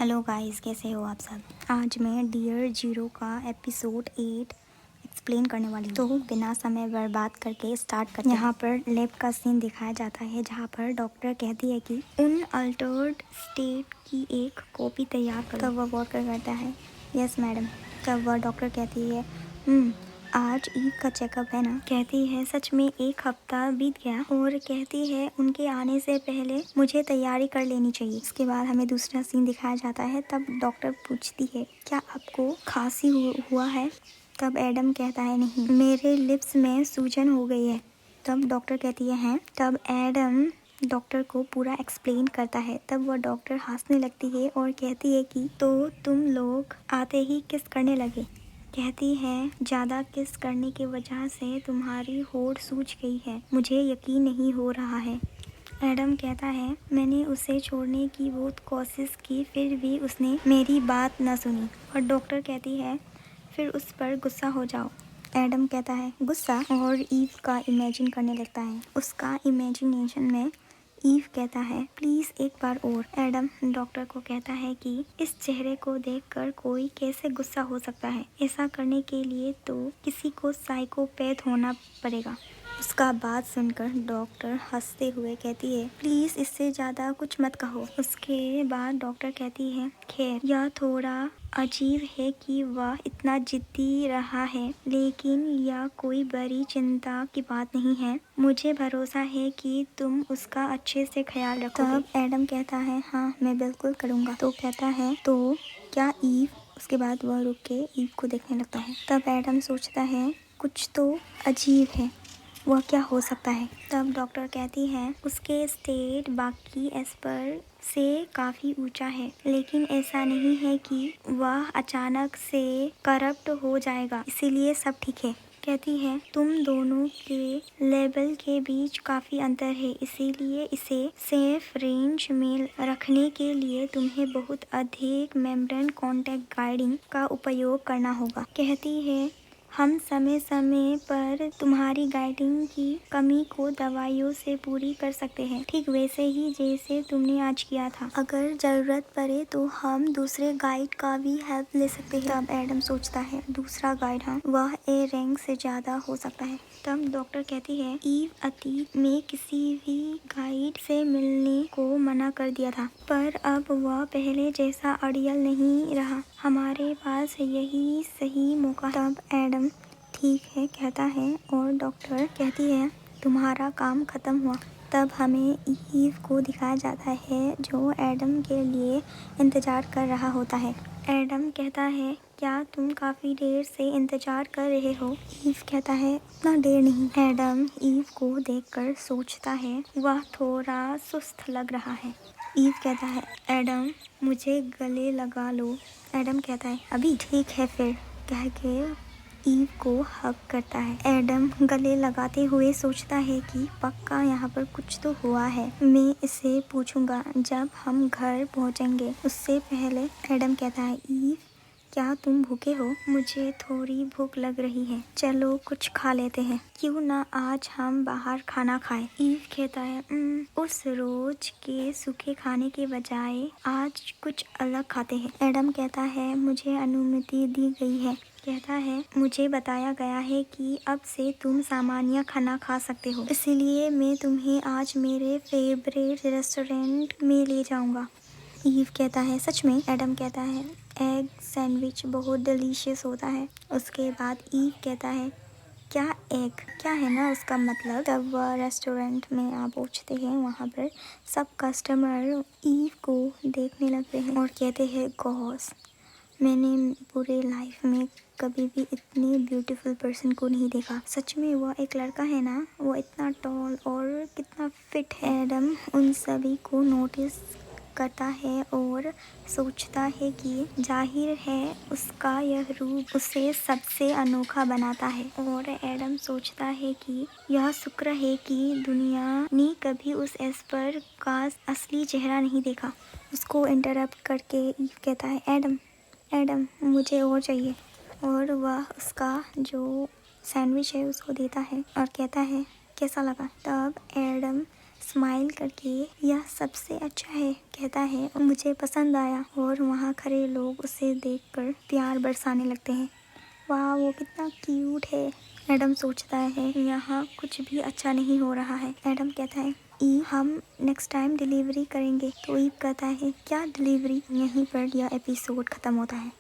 Hello guys, कैसे हो आप सब। आज मैं डियर जीरो का एपिसोड 8 एक्सप्लेन करने वाली हूँ। तो बिना समय बर्बाद करके स्टार्ट करते हैं। यहाँ पर लैब का सीन दिखाया जाता है जहाँ पर डॉक्टर कहती है कि उन अल्टर्ड स्टेट की एक कॉपी तैयार करो। तब वह वर्कर करता है यस मैडम। तब वह डॉक्टर कहती है आज ईव का चेकअप है ना। कहती है सच में 1 हफ्ता बीत गया। और कहती है उनके आने से पहले मुझे तैयारी कर लेनी चाहिए। इसके बाद हमें दूसरा सीन दिखाया जाता है। तब डॉक्टर पूछती है क्या आपको खांसी हुआ है। तब एडम कहता है नहीं, मेरे लिप्स में सूजन हो गई है। तब डॉक्टर कहती है हैं। तब एडम डॉक्टर को पूरा एक्सप्लेन करता है। तब वह डॉक्टर हंसने लगती है और कहती है कि तो तुम लोग आते ही किस करने लगे। कहती है ज़्यादा किस करने की वजह से तुम्हारी होड़ सूज गई है, मुझे यकीन नहीं हो रहा है। एडम कहता है मैंने उसे छोड़ने की बहुत कोशिश की, फिर भी उसने मेरी बात न सुनी। और डॉक्टर कहती है फिर उस पर गुस्सा हो जाओ। एडम कहता है गुस्सा, और ईव का इमेजिन करने लगता है। उसका इमेजिनेशन में ईव कहता है प्लीज़ एक बार और। एडम डॉक्टर को कहता है कि इस चेहरे को देखकर कोई कैसे गुस्सा हो सकता है। ऐसा करने के लिए तो किसी को साइकोपैथ होना पड़ेगा। उसका बात सुनकर डॉक्टर हंसते हुए कहती है प्लीज़ इससे ज़्यादा कुछ मत कहो। उसके बाद डॉक्टर कहती है खैर यह थोड़ा अजीब है कि वह इतना जिद्दी रहा है, लेकिन यह कोई बड़ी चिंता की बात नहीं है। मुझे भरोसा है कि तुम उसका अच्छे से ख्याल रखोगे। तब एडम कहता है हाँ मैं बिल्कुल करूँगा। तो कहता है तो क्या ईव। उसके बाद वह रुक के ईव को देखने लगता है। तब एडम सोचता है कुछ तो अजीब है, वह क्या हो सकता है। तब डॉक्टर कहती है उसके स्टेट बाकी एस्पर से काफ़ी ऊंचा है, लेकिन ऐसा नहीं है कि वह अचानक से करप्ट हो जाएगा, इसीलिए सब ठीक है। कहती है तुम दोनों के लेवल के बीच काफ़ी अंतर है, इसीलिए इसे सेफ रेंज में रखने के लिए तुम्हें बहुत अधिक मेम्ब्रेन कॉन्टैक्ट गाइडिंग का उपयोग करना होगा। कहती है हम समय समय पर तुम्हारी गाइडिंग की कमी को दवाइयों से पूरी कर सकते हैं, ठीक वैसे ही जैसे तुमने आज किया था। अगर जरूरत पड़े तो हम दूसरे गाइड का भी हेल्प ले सकते हैं। तब एडम सोचता है दूसरा गाइड, हाँ वह ए रैंक से ज़्यादा हो सकता है। तब डॉक्टर कहती है ईव अतीत में किसी भी गाइड से मिलने को मना कर दिया था, पर अब वह पहले जैसा अड़ियल नहीं रहा। हमारे पास यही सही मौका। तब एडम ठीक है कहता है और डॉक्टर कहती है तुम्हारा काम खत्म हुआ। तब हमें ईव को दिखाया जाता है जो एडम के लिए इंतज़ार कर रहा होता है। एडम कहता है क्या तुम काफ़ी देर से इंतज़ार कर रहे हो। ईव कहता है उतना देर नहीं। एडम ईव को देखकर सोचता है वह थोड़ा सुस्त लग रहा है। ईव कहता है एडम मुझे गले लगा लो। एडम कहता है अभी ठीक है फिर, कह के ईव को हग करता है। एडम गले लगाते हुए सोचता है कि पक्का यहाँ पर कुछ तो हुआ है, मैं इसे पूछूंगा जब हम घर पहुँचेंगे। उससे पहले एडम कहता है ईव क्या तुम भूखे हो। मुझे थोड़ी भूख लग रही है, चलो कुछ खा लेते हैं। क्यों ना आज हम बाहर खाना खाएं। ईव कहता है उस रोज के सूखे खाने के बजाय आज कुछ अलग खाते हैं। एडम कहता है मुझे अनुमति दी गई है। कहता है मुझे बताया गया है कि अब से तुम सामान्य खाना खा सकते हो, इसलिए मैं तुम्हें आज मेरे फेवरेट रेस्टोरेंट में ले जाऊंगा। ईव कहता है सच में। एडम कहता है एग सैंडविच बहुत डिलीशियस होता है। उसके बाद ईव कहता है क्या एग क्या है ना उसका मतलब। तब वह रेस्टोरेंट में आ पहुँचते हैं। वहाँ पर सब कस्टमर ईव को देखने लगते हैं और कहते हैं गॉस मैंने पूरे लाइफ में कभी भी इतनी ब्यूटीफुल पर्सन को नहीं देखा। सच में वह एक लड़का है ना, वो इतना टॉल और कितना फिट है। एडम उन सभी को नोटिस करता है और सोचता है कि जाहिर है उसका यह रूप उसे सबसे अनोखा बनाता है। और एडम सोचता है कि यह शुक्र है कि दुनिया ने कभी उस एस्पर का असली चेहरा नहीं देखा। उसको इंटरप्ट करके ईव कहता है एडम मुझे और चाहिए। और वह उसका जो सैंडविच है उसको देता है और कहता है कैसा लगा। तब एडम स्माइल करके यह सबसे अच्छा है कहता है और मुझे पसंद आया और वहाँ खड़े लोग उसे देखकर प्यार बरसाने लगते हैं। वाह वो कितना क्यूट है। एडम सोचता है यहाँ कुछ भी अच्छा नहीं हो रहा है। एडम कहता है ईव हम नेक्स्ट टाइम डिलीवरी करेंगे। तो ईव कहता है क्या डिलीवरी। यहीं पर यह एपिसोड खत्म होता है।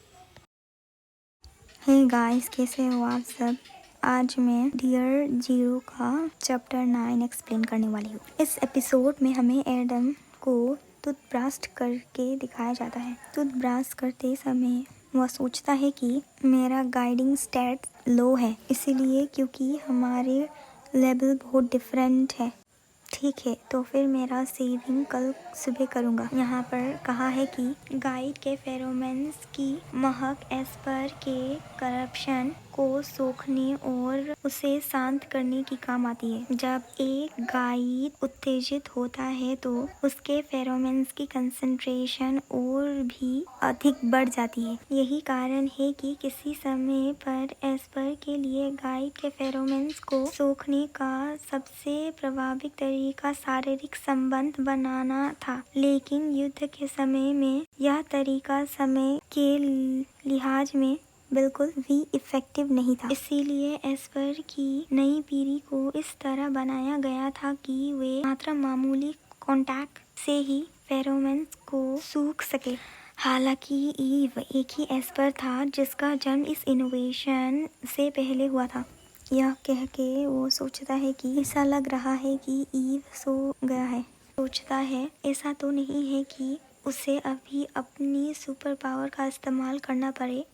हे गाइस कैसे हो आप सब। आज मैं डियर जीरो का चैप्टर 9 एक्सप्लेन करने वाली हूँ। इस एपिसोड में हमें एडम को टूथब्रश करके दिखाया जाता है। टूथब्रश करते समय वह सोचता है कि मेरा गाइडिंग स्टैट लो है, इसीलिए क्योंकि हमारे लेवल बहुत डिफरेंट है। ठीक है तो फिर मेरा सेविंग कल सुबह करूँगा। यहाँ पर कहा है कि गाइड के फेरोमेंस की महक एस्पर के करप्शन को सोखने और उसे शांत करने की काम आती है। जब एक गाइड उत्तेजित होता है तो उसके फेरोमेंस की कंसंट्रेशन और भी अधिक बढ़ जाती है। यही कारण है कि किसी समय पर एस्पर के लिए गाइड के फेरोमेंस को सोखने का सबसे प्रभावी तरीका शारीरिक संबंध बनाना था, लेकिन युद्ध के समय में यह तरीका समय के लिहाज में बिल्कुल भी इफेक्टिव नहीं था। इसीलिए एस्पर की नई पीढ़ी को इस तरह बनाया गया था कि वे मात्र मामूली कांटेक्ट से ही फेरोमेंस को सूख सके। हालांकि ईव एक ही एस्पर था जिसका जन्म इस इनोवेशन से पहले हुआ था। यह कह के वो सोचता है कि ऐसा लग रहा है कि ईव सो गया है। सोचता है ऐसा तो नहीं है कि उसे अभी अपनी सुपर पावर का इस्तेमाल करना पड़े,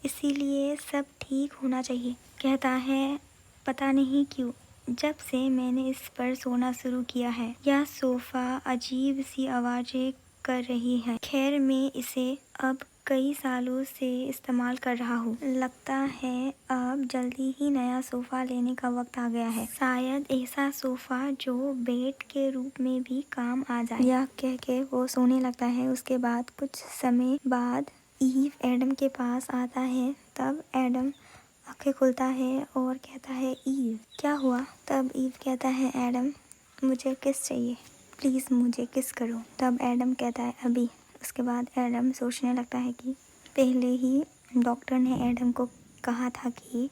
इसीलिए सब ठीक होना चाहिए। कहता है पता नहीं क्यों जब से मैंने इस पर सोना शुरू किया है यह सोफा अजीब सी आवाजें कर रही है। खैर मैं इसे अब कई सालों से इस्तेमाल कर रहा हूँ। लगता है अब जल्दी ही नया सोफा लेने का वक्त आ गया है। शायद ऐसा सोफा जो बेड के रूप में भी काम आ जाए। यह कह के वो सोने लगता है। उसके बाद कुछ समय बाद ईव एडम के पास आता है। तब एडम आंखें खुलता है और कहता है ईव क्या हुआ। तब ईव कहता है एडम मुझे किस चाहिए, प्लीज़ मुझे किस करो। तब एडम कहता है अभी। उसके बाद एडम सोचने लगता है कि पहले ही डॉक्टर ने एडम को कहा था कि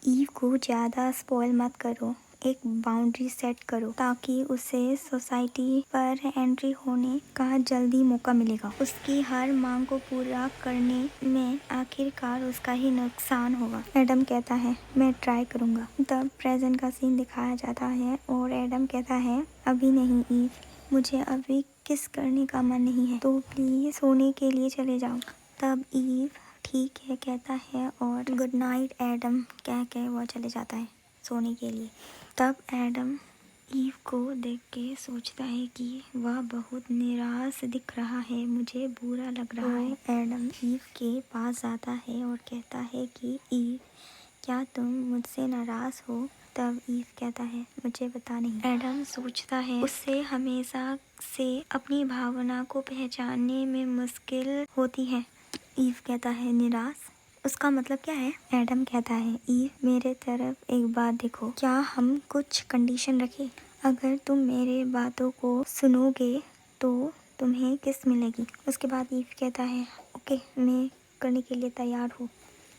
ईव को ज़्यादा स्पॉइल मत करो, एक बाउंड्री सेट करो ताकि उसे सोसाइटी पर एंट्री होने का जल्दी मौका मिलेगा। उसकी हर मांग को पूरा करने में आखिरकार उसका ही नुकसान होगा। एडम कहता है मैं ट्राई करूँगा। तब प्रेजेंट का सीन दिखाया जाता है और एडम कहता है अभी नहीं ईव, मुझे अभी किस करने का मन नहीं है, तो प्लीज़ सोने के लिए चले जाओ। तब ईव ठीक है कहता है और गुड नाइट एडम कह के वो चले जाता है सोने के लिए। तब एडम ईव को देख के सोचता है कि वह बहुत निराश दिख रहा है, मुझे बुरा लग रहा है। एडम ईव के पास जाता है और कहता है कि ईव क्या तुम मुझसे नाराज़ हो। तब ईव कहता है मुझे पता नहीं। एडम सोचता है उससे हमेशा से अपनी भावना को पहचानने में मुश्किल होती है। ईव कहता है निराश, उसका मतलब क्या है। एडम कहता है ईव मेरे तरफ एक बार देखो, क्या हम कुछ कंडीशन रखें। अगर तुम मेरे बातों को सुनोगे तो तुम्हें किस मिलेगी। उसके बाद ईव कहता है ओके मैं करने के लिए तैयार हूँ।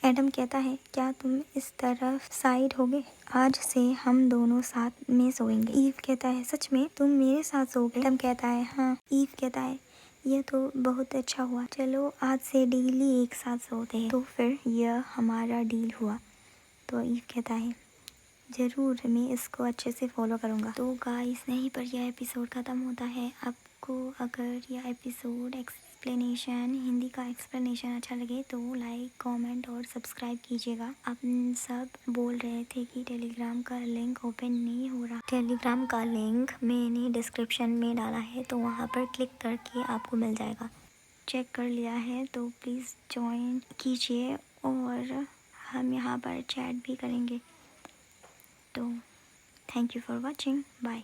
एडम कहता है क्या तुम इस तरफ साइड होगे, आज से हम दोनों साथ में सोएंगे। ईव कहता है सच में तुम मेरे साथ सोओगे। एडम कहता है हाँ। ईव कहता है यह तो बहुत अच्छा हुआ, चलो आज से डेली एक साथ सोते हैं। तो फिर यह हमारा डील हुआ। तो ईव कहता है ज़रूर मैं इसको अच्छे से फॉलो करूँगा। तो गाइस नहीं पर यह एपिसोड ख़त्म होता है। आपको अगर यह एपिसोड एक्सप्लेनेशन हिंदी का एक्सप्लेनेशन अच्छा लगे तो लाइक कमेंट और सब्सक्राइब कीजिएगा। आप सब बोल रहे थे कि टेलीग्राम का लिंक ओपन नहीं हो रहा। टेलीग्राम का लिंक मैंने डिस्क्रिप्शन में डाला है, तो वहाँ पर क्लिक करके आपको मिल जाएगा। चेक कर लिया है तो प्लीज़ ज्वाइन कीजिए और हम यहाँ पर चैट भी करेंगे। तो thank you for watching, bye.